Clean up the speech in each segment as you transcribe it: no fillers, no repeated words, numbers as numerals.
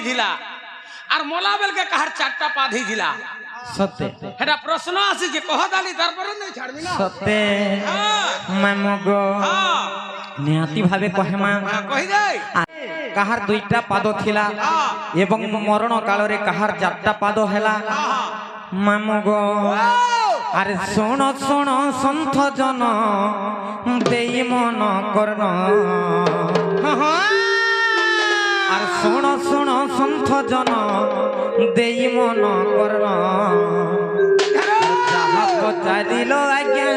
ଥିଲା আর মলা বেলকে কাহার চারটা পা ধইছিলা সত্যি এটা প্রশ্ন আছে যে কহদালি তারপরে নাই ছাড়বি না সত্যি মামগো নিহাতি ভাবে কহেমা কহি যাই কাহার দুইটা পাদ থিলা এবং মরণ কাଳରେ কাহার চারটা পাদ হেলা মামগো আরে শোণ শোণ সন্থ জন দেই মন কর্ণ আর শোণ শোণ সন্থ জন দেই মন কর্ণ যাহা পচারিল আজ্ঞা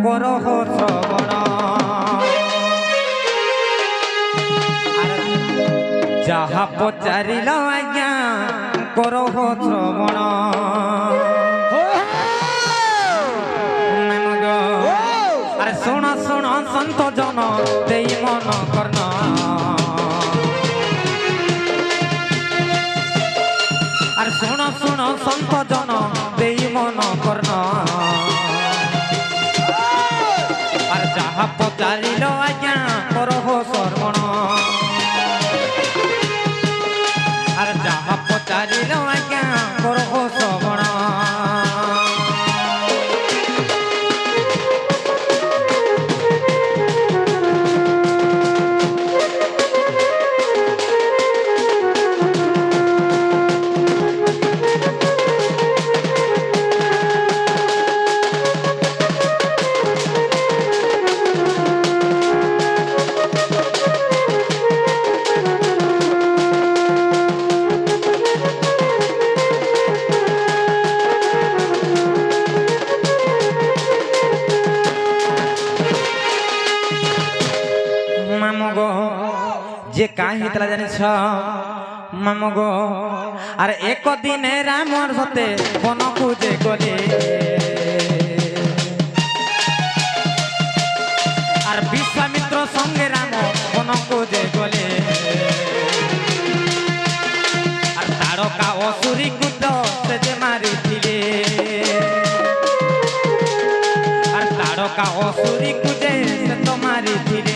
করহ শ্রবণ যাহা পচারিল আজ্ঞা করহ শ্রবণ আরে শোণ শোণ সন্ত জন দেই মন কর্ণ আর শোণ শোণ সন্ত জন দেই মন কর্ণ আর যাহা পচারিল আজ্ঞা করহ শ্রবণ আর যাহা পচারিল আজ্ঞা করহ শ্রবণ যে কাহি হেতলা জানিছ মামগো আর এক দিনে রামর সতে বনকু যে গলে আর বিশ্বামিত্র সঙ্গে রাম বনকু যে গলে আর তারকা অসুরি কুত সে যে মারিছিলে আর তারকা অসুরি কুজে সে তো মারিছিলে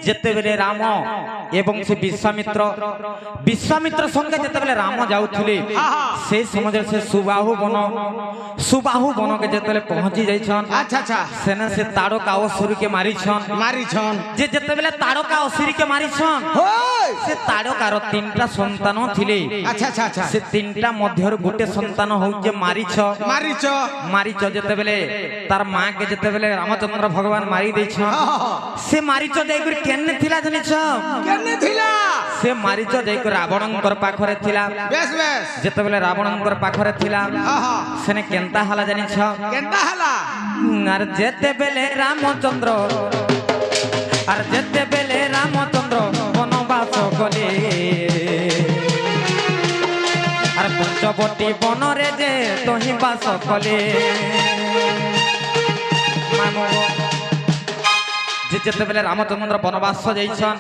যেতেবেলে রাম এবং সে বিশ্বামিত্র সঙ্গে যেতেবেলে রাম যাউথিলে সেই সময় সে সুবাহু বনকে যেতেবেলে পৌঁছি যাইছন সেনে সে তারকা অসুরকে মারিছন যে যেতেবেলে তারকা অসুরকে মারিছন সে তারকার তিনটা সন্তান থিলে সে তিনটা মধ্যর গোটে সন্তান হচ্ছে মারিছ যেতেবেলে তার মাকে যেতেবেলে রামচন্দ্র ভগবান মারি ଦେଇছন সে মারিছ যাইকরি কেনে থিলা জানিছ কেনে থিলা সে মারিছ যাইকরি রাবণঙ্কর পাখরে থিলা যেতেবেলে রাবণঙ্কর পাখরে থিলা সেনে কেনতা হালা জানিছ কেনতা হালা আর যেতেবেলে রামচন্দ্র বনবাস গলে আর পঞ্চবটী বনরে যে তহি বাস কলে যেতেবেলে রামচন্দ্র বনবাস যাইছন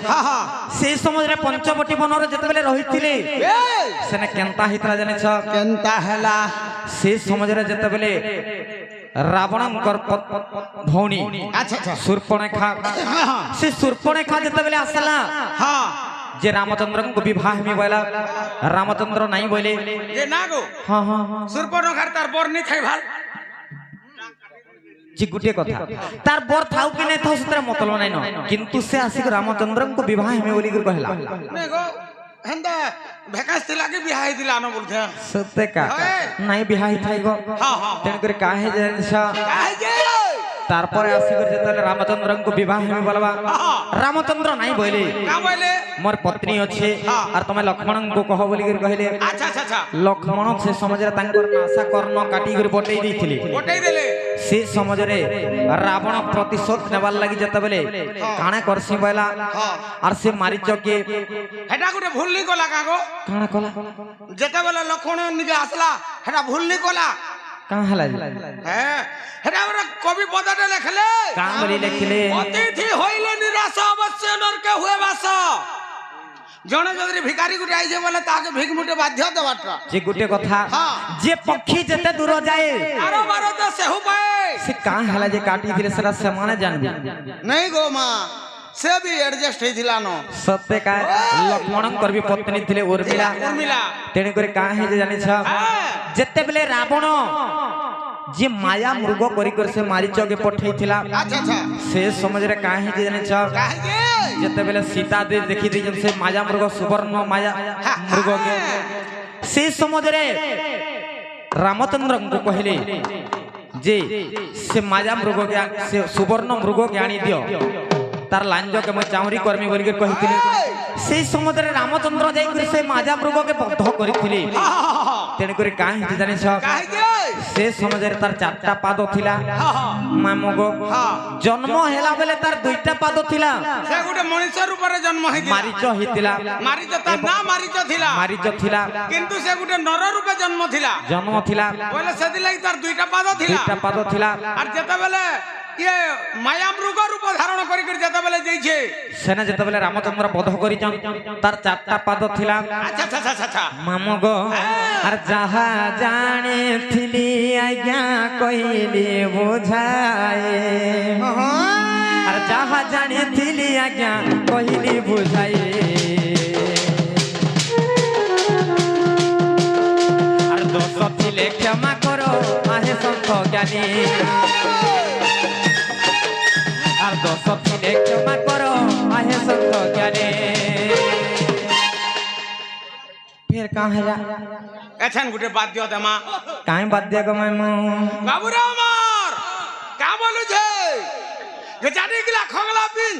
সেই সময় পঞ্চবটী বনরে যেতেবেলে রহিছিলে সেনে কেনতা হিতলা জানিছ কেনতা হেলা সেই সময় যেতেবেলে রাবণঙ্কর ভৌণী শূর্পণখা সে শূর্পণখা যেতেবেলে আসলা যে রামচন্দ্র বিবাহ মি বলা রামচন্দ্র নাই বলে যে না গো শূর্পণখার তার বর্ণি থাই ভাল যে গুটিয়ে কথা তার বর থাও কি নাই থাও সেটা মতলব নাই ন কিন্তু সে আসিক রামচন্দ্র বিবাহ হেমে বলি কহিলা নে গো হেন্দা ভেকাস থিলা के बियाह दिला न बोलथे सत्य का नहीं बियाह थाई गो तेन करे काहे जे काहे जे তারপরে আসি করে যেতলে রামচন্দ্রଙ୍କୁ বিবাহ হেমি বলবা রামচন্দ্র নাই বইলে का बोले मोर पत्नी अच्छे और तुम लक्ष्मण को कह बोली कहले अच्छा अच्छा अच्छा लक्ष्मण से समाज रे तांकर नासा कर्ण काटी कर बटई देथिले गोटाई देले से समाज रे रावण प्रतिशोध नेबार लागि जते बेले काणे करसी बैला और से मारिच के हेटा गुटे भूल नी कोला कागो काणा कला जते बेले लक्ष्मण निके आसला हेटा भूल नी कोला का हला हैं हेटा हमरा कवि पदटे लिखले का बोली लिखले अतिथि होइले निराश अवश्य नरके हुए वास जने जदरी भिखारी गुटे आइजे बोले ताके भिख मुटे बाध्य देबाटा जे गुटे कथा जे पक्षी जते दूर जाए आरो बारो तो सेहु पाए से का हला जे काटी दिले सरा समान जानबी नहीं गो मां से भी एडजस्ट हेथिला न सत्य का लक्ष्मण कर भी पत्नी थिले उर्मिला उर्मिला तेने करे का हे जे जानि छ जते बेले रावण जे माया मृग करी कर से मारिच के पठै थिला अच्छा अच्छा से समझ रे का हे जे जानि छ काहे के जते बेले सीता दे देखि दे जन से माया मृग सुवर्ण माया मृग के से समझ रे रामचंद्र को कहले जे से माया मृग के से सुवर्ण मृग के आनी दियो तार लांज के मैं चाउरी कर्मी बोल के कहिथिले से समुद्र रामचंद्र जाई कर से माजा मृग के बद्ध करिथिले तेन करे काहे जे जानि छ काहे के से समुद्र तार चारटा पाद थिला मामगो जन्म हेला बेले तार दुईटा पाद थिला से गुटे मनुष्य रूप रे जन्म हे मारिच हितिला मारिच ता ना मारिच थिला किंतु से गुटे नर रूपे जन्म थिला बोले से दिले तार दुईटा पाद थिला और जते बेले ये माया मृग रूप धारण करी कर जते बेले जइछे सेना जते बेले रामचंद्र बध करी तार चारटा पाद थिला अच्छा अच्छा अच्छा मामगो अर जहा जाने थिली आज्ञा कइले बुझाए अर जहा जाने थिली आज्ञा कइले बुझाए अर दोष थिले क्षमा करो आहे संत ज्ञानी আর দশ দিনে ক্ষমা করো आहे संत ज्ञानी फिर कहां है एछन गुटे बाध्य देमा काहे बाध्य ग मैं बाबूरा मार का बोलु छे जे जानी गिला खगला पिन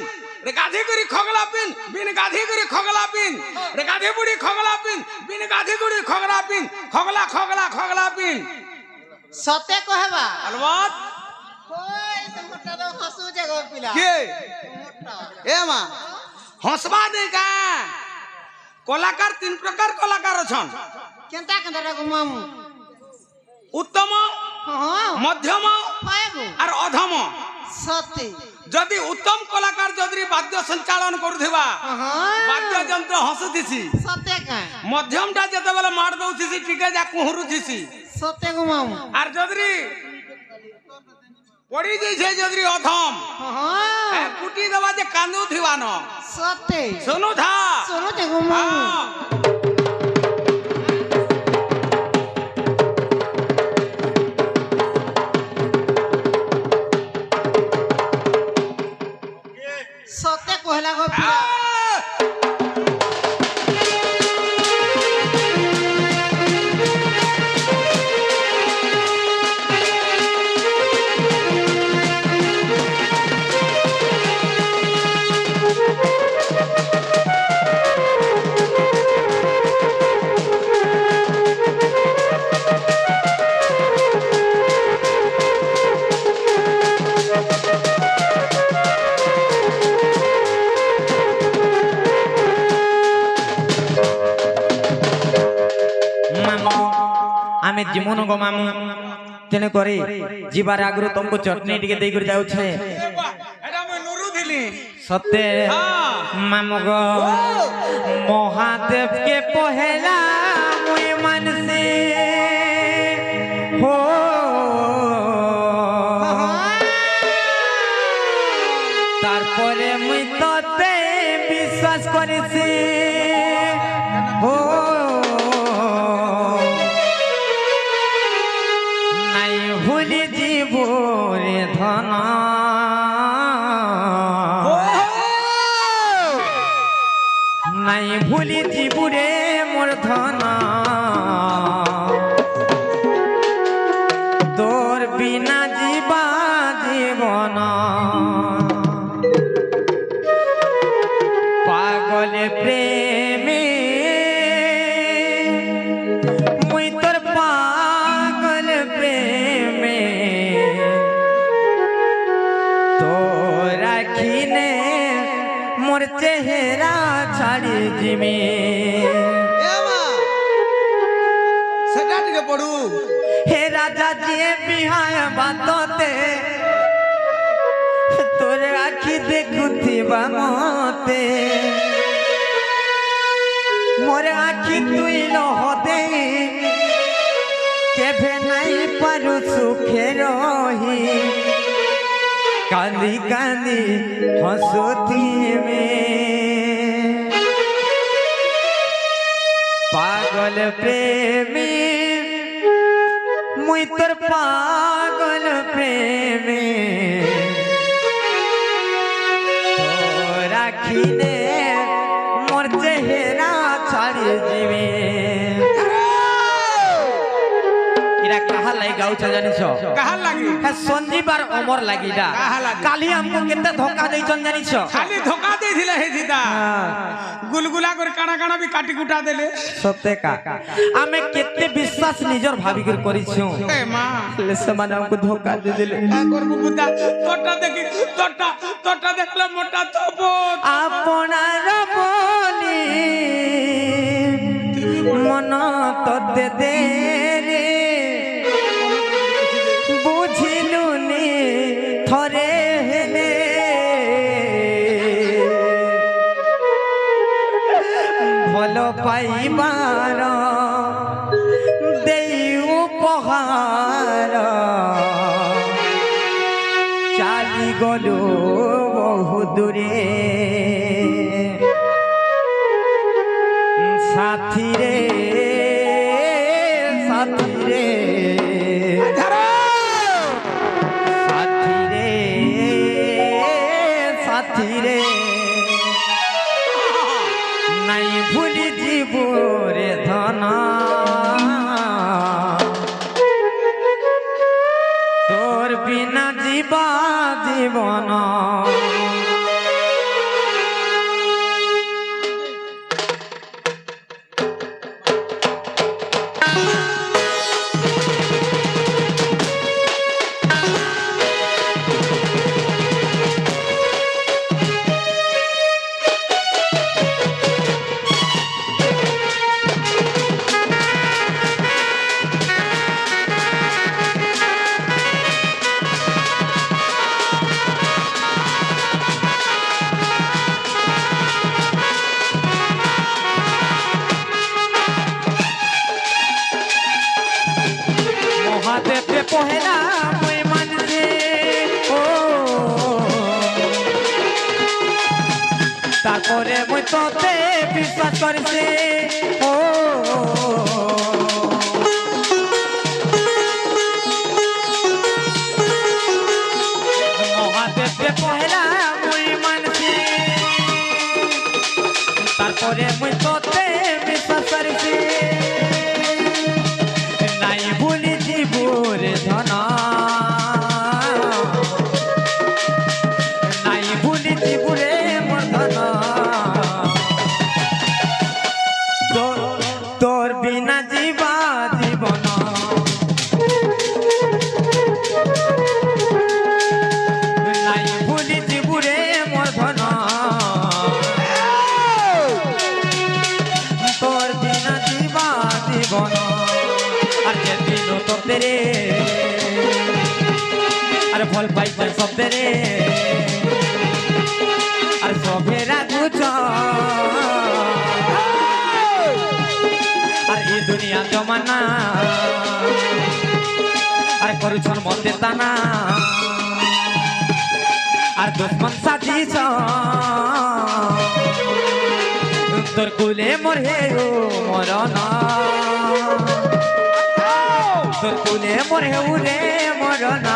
रे गाधी करी खगला पिन बिन गाधी करी खगला पिन रे गाधी बुड़ी खगला पिन बिन गाधी गुड़ी खगला पिन खगला खगला खगला पिन सते कहबा अलबत ओय तो मोटा तो हसु जगह पिला के मोटा ए मां हंसबा दे का कलाकार तीन प्रकार कलाकार छन केनता केनता रे मामू उत्तम हां मध्यम पाएबो और अधम सते जदि उत्तम कलाकार जदि वाद्य संचालन करुथिबा हां वाद्य यंत्र हंसुथिसी सते का मध्यम टा जते बेला मार दउथिसी टिके जा कुहरुथिसी सते गो मामू और जदि पड़ी जइछे जदि अधम हां कुटी दबा जे कांदुथिबा न सते सुनु था सुनो ते गो मामू सते कहला गो पिला आमे जीवन गो मामू तेने करे जीवार आगरु तुमको चटनी टिके देई कर जाउ छे एटा मैं नुरु दिली सत्य मामू गो महादेव के पहला मुई मन से हो तारपरे मुई तते विश्वास करिছি हो भूली जीवो रे धन नहीं भूली जीवो रे मोर धन तोर बिना जीवा जीवन চেহারা ছাড়ি জিমি এ মা সেটা টিকে পড়ু হে রাজা জিয়ে বিহায় বাততে তোর আখি দেখুথিবা মতে মোর আখি তুই লহদে কেভে নাই পারু সুখে রহি কান্দি কান্দি হসুথি মে পাগল প্রেমী মুই তোর পাগল প্রেমী তোর আখিনে মোর চেহারা ছাড়ি জিবে এরা কাহা লাই গাউছ জানিছ কাহার লাগি হ্যাঁ সঞ্জীব আর অমর লাগিটা কাহা লাগি কালি আমকো কেতে ধোকা দেইছন জানিছ খালি ধোকা ଦେଇଥିଲେ হে জিতা গুলগুলা করে কানা কানা বি কাটি কুটা দেলে সত্যি কা আমি কেতে বিশ্বাস নিজর ভাবি করে করিছু এ মা লে সমান আমকো ধোকা দে দিলে করবু বুদা তোরটা দেখি তোরটা দেখলে মোটা তপ আপনার বলি মন তোতে দে রে বুঝিলু নি থরে হেলে ভাল পাইবার দেই উপহার চালি গলু বহু দূরে সাথী রে সাথী রে সাথী রে সাথী রে নাই ভুলি জীব রে ধন তোর বিনা জীবা জীবন মহাদেবে পহেলা মই মানছে ও তারপরে মই তোতে বিশ্বাস করেছে ও মহাদেবে পহেলা মই মানছে তারপরে মই তোতে বিশ্বাস করেছে নাই ভুলি জীবর ধন নাই ভুলি জীবরে মোর ধন তোর বিনা জীবা জীবন নাই ভুলি জীবরে মোর ধন তোর বিনা জীবা জীবন আর যেদিন তোতে রে আর ভল পাইছে সবে রে আর সবে রাগুছ আর এই দুনিয়া জমানা আর করুছন মতে তানা আর দুশ্মন সাজিছ তোর কুলে মোর হে মরণ তোর কুলে মোর হেউ রে মরণ